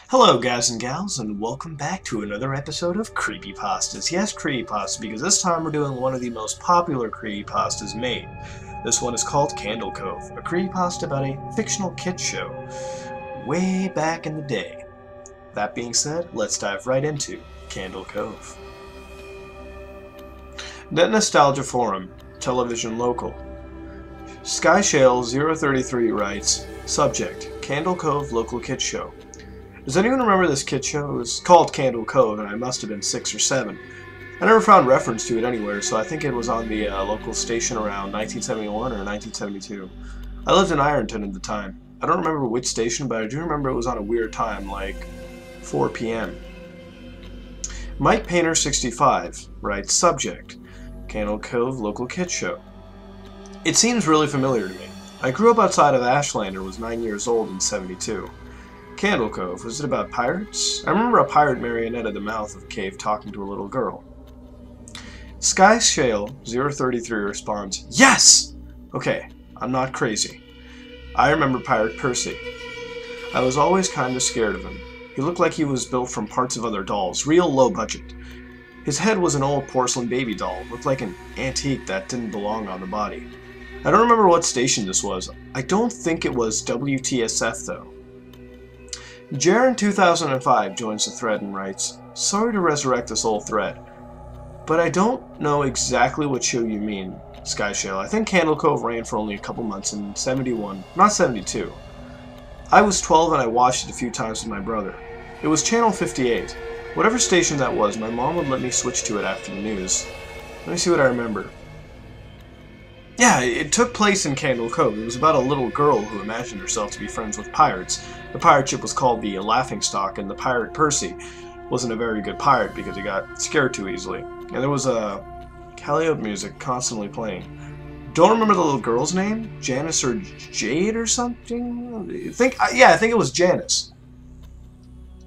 Hello guys and gals, and welcome back to another episode of Creepypastas. Yes, Creepypasta, because this time we're doing one of the most popular creepypastas made. This one is called Candle Cove, a creepypasta about a fictional kids show way back in the day. That being said, let's dive right into Candle Cove. Net Nostalgia Forum, Television Local. SkyShale033 writes, Subject, Candle Cove Local Kids Show. Does anyone remember this kid show? It was called Candle Cove, and I must have been 6 or 7. I never found reference to it anywhere, so I think it was on the local station around 1971 or 1972. I lived in Ironton at the time. I don't remember which station, but I do remember it was on a weird time, like 4 p.m. Mike Painter 65 writes, Subject, Candle Cove Local Kids Show. It seems really familiar to me. I grew up outside of Ashland and was 9 years old in 72. Candle Cove, was it about pirates? I remember a pirate marionette at the mouth of a cave talking to a little girl. SkyShale033 responds, Yes! Okay, I'm not crazy. I remember Pirate Percy. I was always kinda scared of him. He looked like he was built from parts of other dolls, real low budget. His head was an old porcelain baby doll, looked like an antique that didn't belong on the body. I don't remember what station this was. I don't think it was WTSF though. Jaren2005 joins the thread and writes, Sorry to resurrect this old thread, but I don't know exactly what show you mean, SkyShale. I think Candle Cove ran for only a couple months in 71, not 72. I was 12 and I watched it a few times with my brother. It was channel 58. Whatever station that was, my mom would let me switch to it after the news. Let me see what I remember. Yeah, it took place in Candle Cove. It was about a little girl who imagined herself to be friends with pirates. The pirate ship was called the Laughingstock, and the pirate Percy wasn't a very good pirate because he got scared too easily. And there was a Calliope music constantly playing. Don't remember the little girl's name? Janice or Jade or something? I think it was Janice.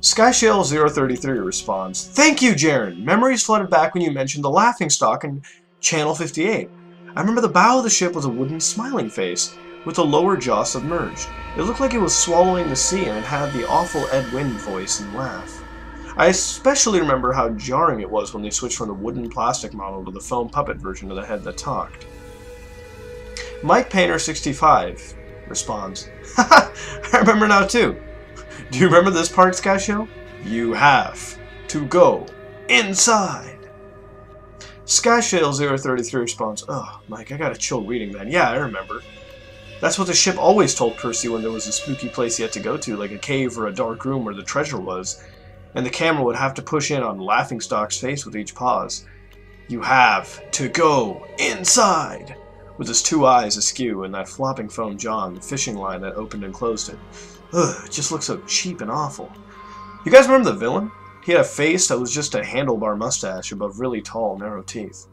SkyShale033 responds, Thank you, Jaren! Memories flooded back when you mentioned the Laughingstock in Channel 58. I remember the bow of the ship was a wooden smiling face, with the lower jaw submerged. It looked like it was swallowing the sea, and it had the awful Ed Wynn voice and laugh. I especially remember how jarring it was when they switched from the wooden plastic model to the foam puppet version of the head that talked. Mike Painter 65 responds, Haha, I remember now too. Do you remember this part, SkyShale? You have to go inside. SkyShale033 responds, Oh, Mike, I got a chill reading that. Yeah, I remember. That's what the ship always told Percy when there was a spooky place he had to go to, like a cave or a dark room where the treasure was, and the camera would have to push in on Laughingstock's face with each pause. You have to go inside! With his 2 eyes askew and that flopping foam jaw and the fishing line that opened and closed it. Ugh, it just looked so cheap and awful. You guys remember the villain? He had a face that was just a handlebar mustache above really tall, narrow teeth.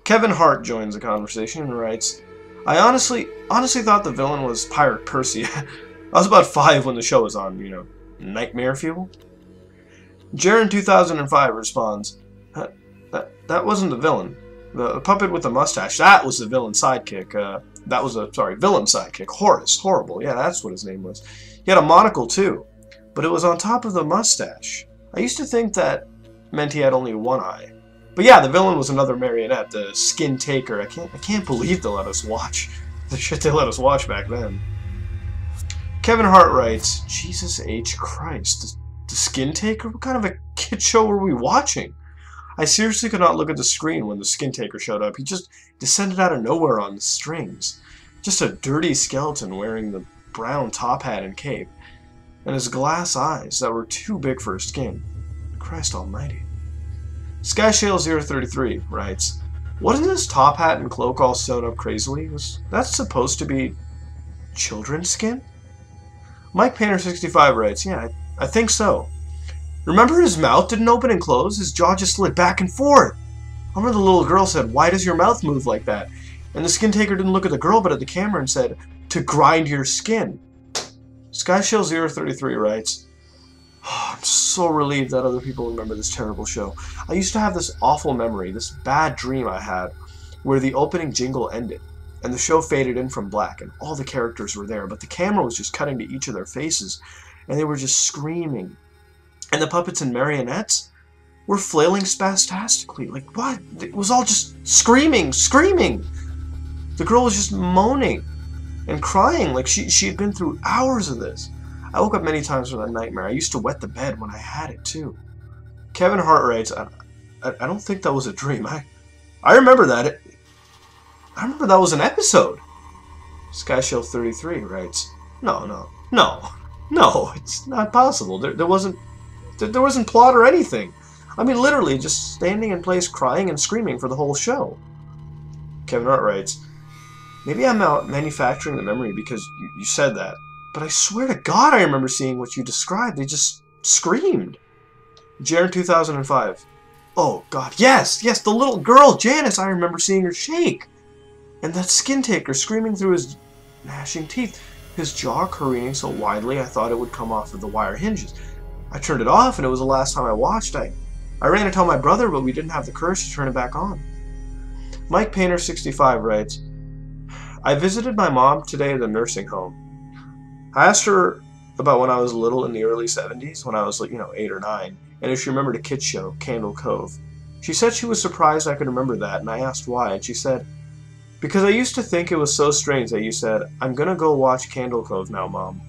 Kevin Hart joins the conversation and writes, I honestly thought the villain was Pirate Percy. I was about 5 when the show was on, nightmare fuel. Jaren2005 responds, that wasn't the villain. The puppet with the mustache, that was the villain sidekick. Villain sidekick. Horace. Horrible. Yeah, that's what his name was. He had a monocle too, but it was on top of the mustache. I used to think that meant he had only 1 eye. But yeah, the villain was another marionette, the Skin Taker. I can't believe they let us watch the shit they let us watch back then. Kevin Hart writes, Jesus H. Christ, the Skin Taker? What kind of a kid show were we watching? I seriously could not look at the screen when the Skin Taker showed up. He just descended out of nowhere on strings. Just a dirty skeleton wearing the brown top hat and cape. And his glass eyes that were too big for his skin. Christ almighty. SkyShale033 writes, Wasn't his top hat and cloak all sewn up crazily? Was that supposed to be children's skin? Mike Painter 65 writes, Yeah, I think so. Remember his mouth didn't open and close? His jaw just slid back and forth. I remember the little girl said, Why does your mouth move like that? And the Skin Taker didn't look at the girl but at the camera and said, To grind your skin. SkyShale033 writes, I'm so relieved that other people remember this terrible show. I used to have this awful memory, this bad dream I had, where the opening jingle ended, and the show faded in from black, and all the characters were there, but the camera was just cutting to each of their faces, and they were just screaming. And the puppets and marionettes were flailing spastically. Like, what? It was all just screaming. The girl was just moaning and crying like she had been through hours of this. I woke up many times from that nightmare. I used to wet the bed when I had it, too. Kevin Hart writes, I don't think that was a dream. I remember that. I remember that was an episode. SkyShell33 writes, No, it's not possible. There wasn't plot or anything. I mean, literally, just standing in place, crying and screaming for the whole show. Kevin Hart writes, maybe I'm out manufacturing the memory because you said that, but I swear to God I remember seeing what you described. They just screamed. Jaren 2005. Oh, God, yes, the little girl, Janice, I remember seeing her shake. And that skin taker screaming through his gnashing teeth, his jaw careening so widely I thought it would come off of the wire hinges. I turned it off, and it was the last time I watched. I ran to tell my brother, but we didn't have the courage to turn it back on. Mike Painter 65 writes, I visited my mom today at the nursing home. I asked her about when I was little in the early 70s, when I was, 8 or 9, and if she remembered a kid's show, Cove. She said she was surprised I could remember that, and I asked why, and she said, because I used to think it was so strange that you said, I'm gonna go watch Cove now, Mom.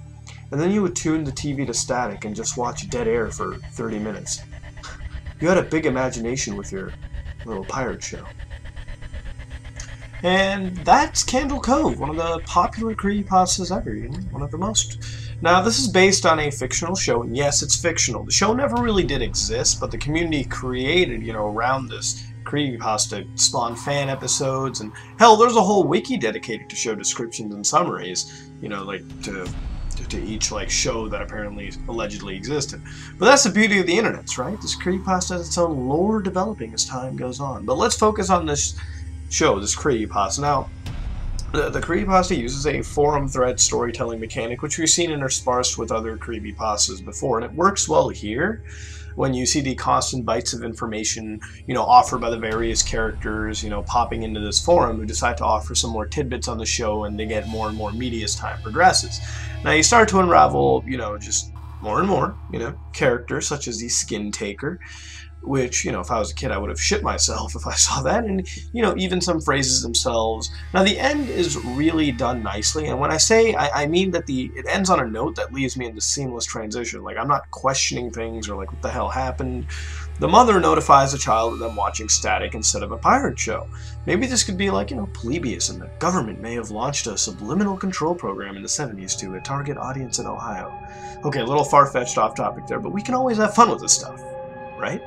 And then you would tune the TV to static and just watch dead air for 30 minutes. You had a big imagination with your little pirate show. And that's Cove, one of the popular creepypastas ever, one of the most. Now, this is based on a fictional show, and yes, it's fictional. The show never really did exist, but the community created, around this creepypasta spawned fan episodes, and hell, there's a whole wiki dedicated to show descriptions and summaries, to each show that apparently allegedly existed. But that's the beauty of the internet, right? This creepypasta has its own lore developing as time goes on. But let's focus on this show, this creepypasta. Now, the creepypasta uses a forum thread storytelling mechanic, which we've seen interspersed with other creepypastas before, and it works well here when you see the constant bites of information, offered by the various characters, popping into this forum who decide to offer some more tidbits on the show, and they get more and more meaty as time progresses. Now you start to unravel, just more and more, characters such as the Skin Taker, which, if I was a kid, I would have shit myself if I saw that, and, even some phrases themselves. Now, the end is really done nicely, and when I say, I mean that it ends on a note that leaves me in the seamless transition. I'm not questioning things or, what the hell happened. The mother notifies the child of them watching static instead of a pirate show. Maybe this could be Polybius, and the government may have launched a subliminal control program in the 70s to a target audience in Ohio. Okay, a little far-fetched off topic there, but we can always have fun with this stuff, right?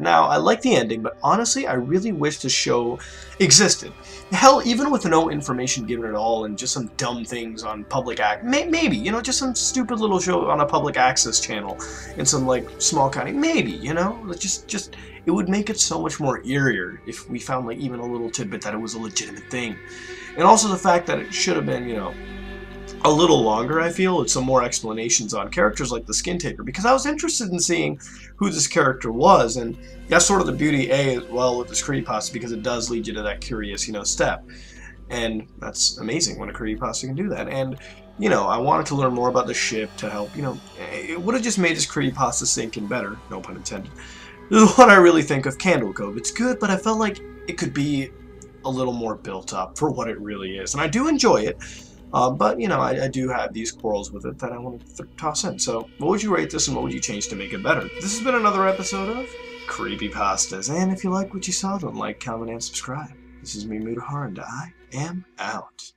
Now, I like the ending, but honestly, I really wish the show existed. Hell, even with no information given at all and just some dumb things on public maybe, just some stupid little show on a public access channel in some, small county, maybe, just, it would make it so much more eerier if we found, even a little tidbit that it was a legitimate thing. And also the fact that it should have been, a little longer, I feel, with some more explanations on characters like the Skin Taker, because I was interested in seeing who this character was, and that's sort of the beauty, as well, with this creepypasta, because it does lead you to that curious, step. And that's amazing when a creepypasta can do that. And, I wanted to learn more about the ship to help, it would have just made this creepypasta sink in better, no pun intended. This is what I really think of Cove. It's good, but I felt like it could be a little more built up for what it really is. And I do enjoy it. But, I do have these quarrels with it that I want to toss in. So, what would you rate this and what would you change to make it better? This has been another episode of Creepypastas. And if you like what you saw, don't like, comment, and subscribe. This is me, Mutahar, and I am out.